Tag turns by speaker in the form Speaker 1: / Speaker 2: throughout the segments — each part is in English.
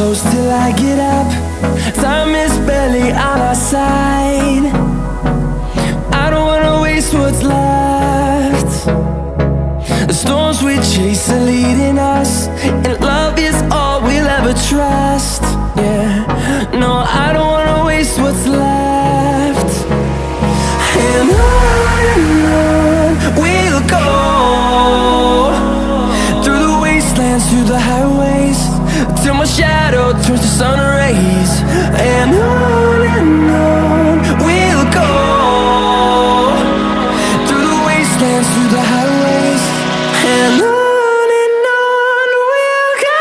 Speaker 1: close till I get up. Time is barely on our side. I don't wanna waste what's left. The storms we chase are leading us, and love is all we'll ever trust. Yeah, no, I don't wanna waste what's left. And on we'll go, through the wastelands, through the highways, till my shadow turns to sun rays. And on we'll go, through the wastelands, through the highways, and on we'll go.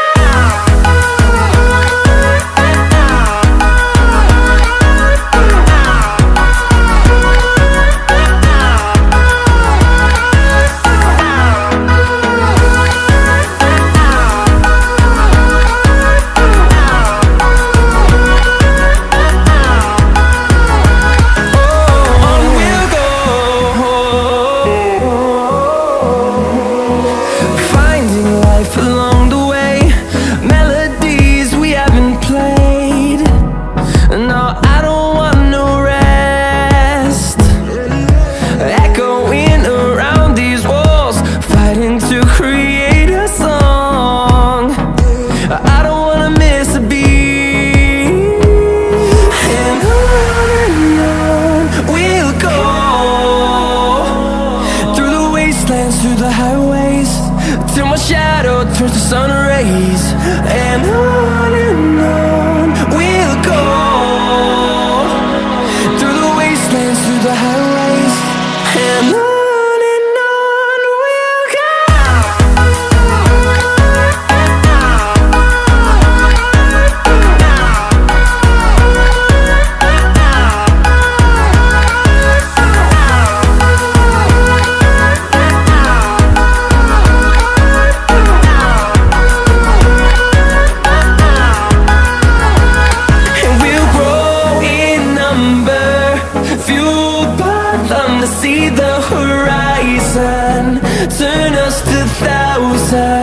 Speaker 1: Along the way, melodies we haven't played. No, I don't want no rest. Echoing around these walls, fighting to create a song. I don't wanna miss a beat. And on we'll go, through the wastelands, through the highways, till my shadow turns to sun rays. And on we'll go, through the wastelands, through the highways, and on we'll go. Fueled by them to see the horizon, turn us to thousands.